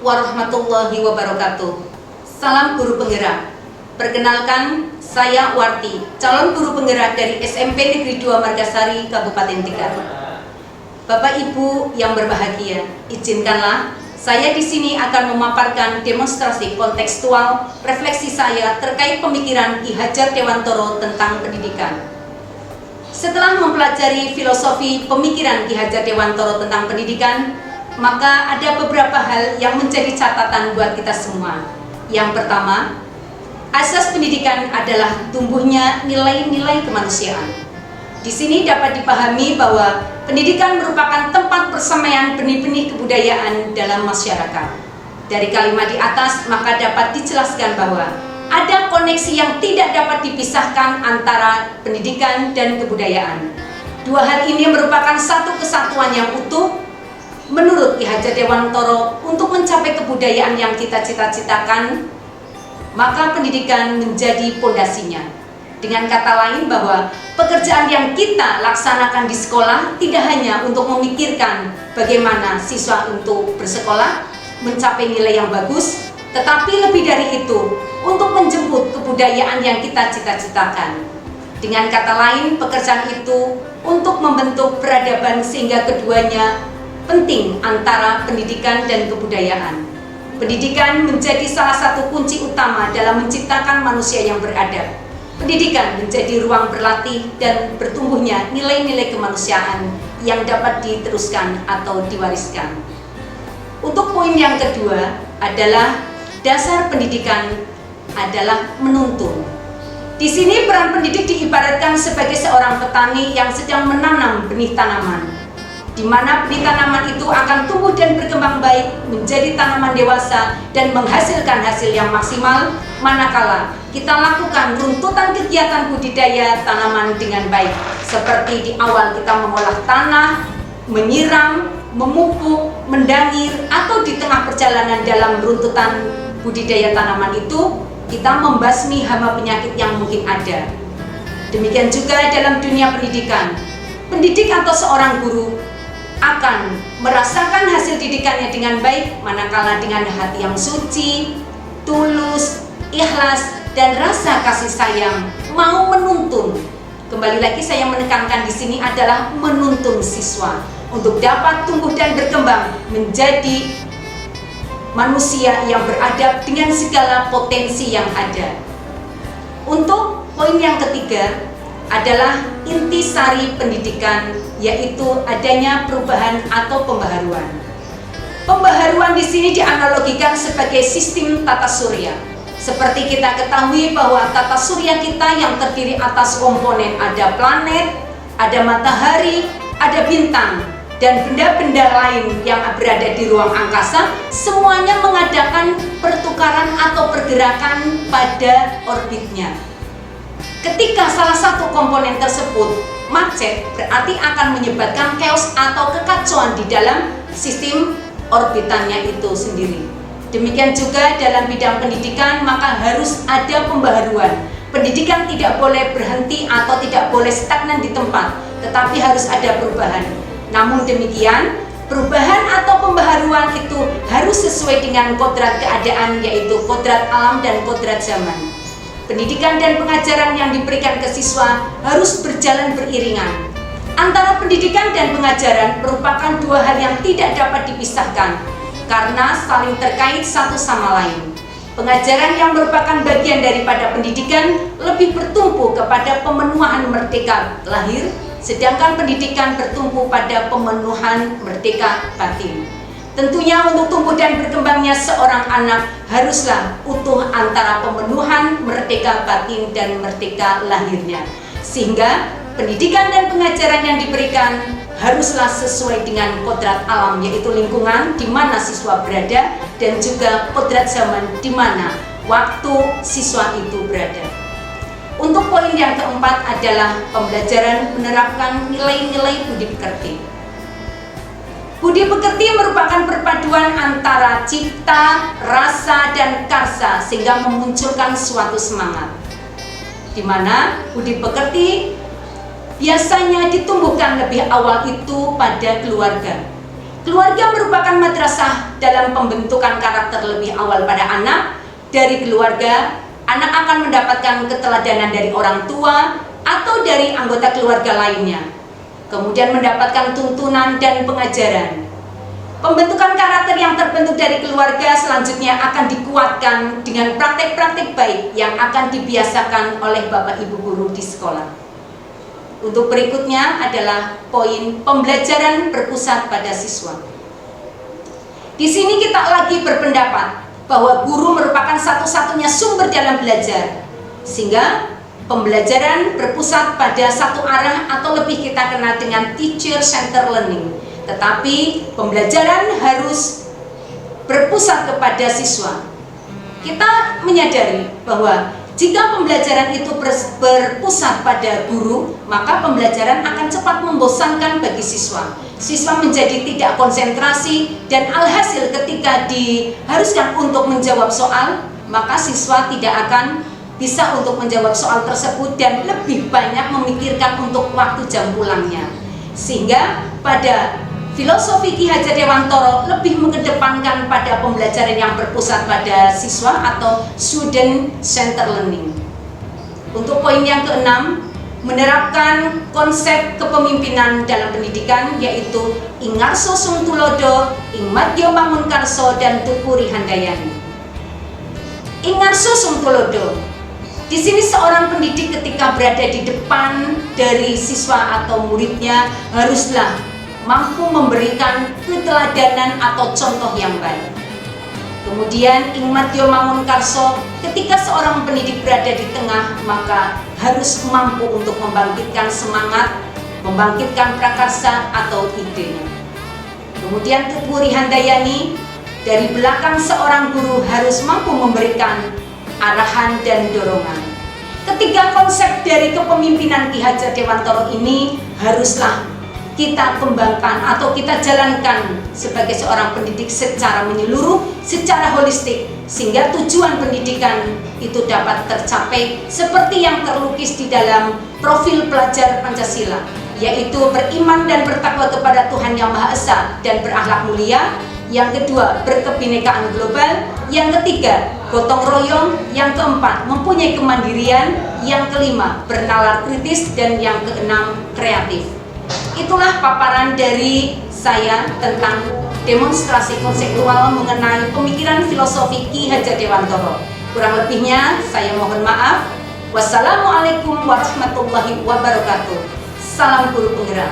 warahmatullahi wabarakatuh. Salam guru penggerak. Perkenalkan, saya Warti, calon guru penggerak dari SMP Negeri 2 Margasari, Kabupaten Tegal. Bapak Ibu yang berbahagia, izinkanlah saya di sini akan memaparkan demonstrasi kontekstual refleksi saya terkait pemikiran Ki Hajar Dewantoro tentang pendidikan. Setelah mempelajari filosofi pemikiran Ki Hajar Dewantoro tentang pendidikan, maka ada beberapa hal yang menjadi catatan buat kita semua. Yang pertama, asas pendidikan adalah tumbuhnya nilai-nilai kemanusiaan. Di sini dapat dipahami bahwa pendidikan merupakan tempat persemaian benih-benih kebudayaan dalam masyarakat. Dari kalimat di atas, maka dapat dijelaskan bahwa ada koneksi yang tidak dapat dipisahkan antara pendidikan dan kebudayaan. Dua hal ini merupakan satu kesatuan yang utuh. Menurut Ki Hajar Dewantoro, untuk mencapai kebudayaan yang kita cita-citakan, maka pendidikan menjadi pondasinya. Dengan kata lain bahwa pekerjaan yang kita laksanakan di sekolah tidak hanya untuk memikirkan bagaimana siswa untuk bersekolah, mencapai nilai yang bagus, tetapi lebih dari itu, untuk menjemput kebudayaan yang kita cita-citakan. Dengan kata lain, pekerjaan itu untuk membentuk peradaban sehingga keduanya penting antara pendidikan dan kebudayaan. Pendidikan menjadi salah satu kunci utama dalam menciptakan manusia yang beradab. Pendidikan menjadi ruang berlatih dan bertumbuhnya nilai-nilai kemanusiaan yang dapat diteruskan atau diwariskan. Untuk poin yang kedua adalah dasar pendidikan adalah menuntun. Di sini peran pendidik diibaratkan sebagai seorang petani yang sedang menanam benih tanaman, di mana benih tanaman itu akan tumbuh dan berkembang baik menjadi tanaman dewasa dan menghasilkan hasil yang maksimal manakala kita lakukan runtutan kegiatan budidaya tanaman dengan baik, seperti di awal kita mengolah tanah, menyiram, memupuk, mendangir, atau di tengah perjalanan dalam runtutan budidaya tanaman itu kita membasmi hama penyakit yang mungkin ada. Demikian juga dalam dunia pendidikan. Pendidik atau seorang guru akan merasakan hasil didikannya dengan baik manakala dengan hati yang suci, tulus, ikhlas, dan rasa kasih sayang mau menuntun. Kembali lagi saya menekankan di sini adalah menuntun siswa untuk dapat tumbuh dan berkembang menjadi manusia yang beradab dengan segala potensi yang ada. Untuk poin yang ketiga adalah intisari pendidikan, yaitu adanya perubahan atau pembaharuan. Pembaharuan di sini dianalogikan sebagai sistem tata surya. Seperti kita ketahui bahwa tata surya kita yang terdiri atas komponen ada planet, ada matahari, ada bintang, dan benda-benda lain yang berada di ruang angkasa, semuanya mengadakan pertukaran atau pergerakan pada orbitnya. Ketika salah satu komponen tersebut macet, berarti akan menyebabkan chaos atau kekacauan di dalam sistem orbitannya itu sendiri. Demikian juga dalam bidang pendidikan, maka harus ada pembaharuan. Pendidikan tidak boleh berhenti atau tidak boleh stagnan di tempat, tetapi harus ada perubahan. Namun demikian, perubahan atau pembaharuan itu harus sesuai dengan kodrat keadaan, yaitu kodrat alam dan kodrat zaman. Pendidikan dan pengajaran yang diberikan ke siswa harus berjalan beriringan. Antara pendidikan dan pengajaran merupakan dua hal yang tidak dapat dipisahkan karena saling terkait satu sama lain. Pengajaran yang merupakan bagian daripada pendidikan lebih bertumpu kepada pemenuhan merdeka lahir, sedangkan pendidikan bertumpu pada pemenuhan merdeka batin. Tentunya untuk tumbuh dan berkembangnya seorang anak haruslah utuh antara pemenuhan merdeka batin dan merdeka lahirnya. Sehingga pendidikan dan pengajaran yang diberikan haruslah sesuai dengan kodrat alam, yaitu lingkungan di mana siswa berada, dan juga kodrat zaman di mana waktu siswa itu berada. Untuk poin yang keempat adalah pembelajaran menerapkan nilai-nilai budi pekerti. Budi pekerti merupakan perpaduan antara cipta, rasa, dan karsa sehingga memunculkan suatu semangat, di mana budi pekerti biasanya ditumbuhkan lebih awal itu pada keluarga. Keluarga merupakan madrasah dalam pembentukan karakter lebih awal pada anak. Dari keluarga, anak akan mendapatkan keteladanan dari orang tua atau dari anggota keluarga lainnya, kemudian mendapatkan tuntunan dan pengajaran. Pembentukan karakter yang terbentuk dari keluarga selanjutnya akan dikuatkan dengan praktek-praktek baik yang akan dibiasakan oleh Bapak Ibu guru di sekolah. Untuk berikutnya adalah poin pembelajaran berpusat pada siswa. Di sini kita lagi berpendapat bahwa guru merupakan satu-satunya sumber dalam belajar, sehingga pembelajaran berpusat pada satu arah atau lebih kita kenal dengan teacher center learning. Tetapi pembelajaran harus berpusat kepada siswa. Kita menyadari bahwa jika pembelajaran itu berpusat pada guru, maka pembelajaran akan cepat membosankan bagi siswa. Siswa menjadi tidak konsentrasi dan alhasil ketika diharuskan untuk menjawab soal, maka siswa tidak akan bisa untuk menjawab soal tersebut dan lebih banyak memikirkan untuk waktu jam pulangnya. Sehingga pada filosofi Ki Hajar Dewantara lebih mengedepankan pada pembelajaran yang berpusat pada siswa atau student center learning. Untuk poin yang keenam, menerapkan konsep kepemimpinan dalam pendidikan, yaitu Ingarso Sung Tulodo, Ingmadyo Mangunkarso, dan Tukuri Handayani. Ingarso Sung Tulodo. Di sini seorang pendidik ketika berada di depan dari siswa atau muridnya haruslah mampu memberikan keteladanan atau contoh yang baik. Kemudian Ingmadyo Mangunkarso, ketika seorang pendidik berada di tengah, maka harus mampu untuk membangkitkan semangat, membangkitkan prakarsa atau idenya. Kemudian Tukuri Handayani, dari belakang seorang guru harus mampu memberikan arahan dan dorongan. Ketiga konsep dari kepemimpinan Ki Hajar Dewantara ini haruslah kita kembangkan atau kita jalankan sebagai seorang pendidik secara menyeluruh, secara holistik, sehingga tujuan pendidikan itu dapat tercapai seperti yang terlukis di dalam profil pelajar Pancasila, yaitu beriman dan bertakwa kepada Tuhan Yang Maha Esa dan berakhlak mulia. Yang kedua, berkebinekaan global. Yang ketiga, gotong royong. Yang keempat, mempunyai kemandirian. Yang kelima, bernalar kritis. Dan yang keenam, kreatif. Itulah paparan dari saya tentang demonstrasi konseptual mengenai pemikiran filosofi Ki Hajar Dewantara. Kurang lebihnya saya mohon maaf. Wassalamualaikum warahmatullahi wabarakatuh. Salam guru penggerak.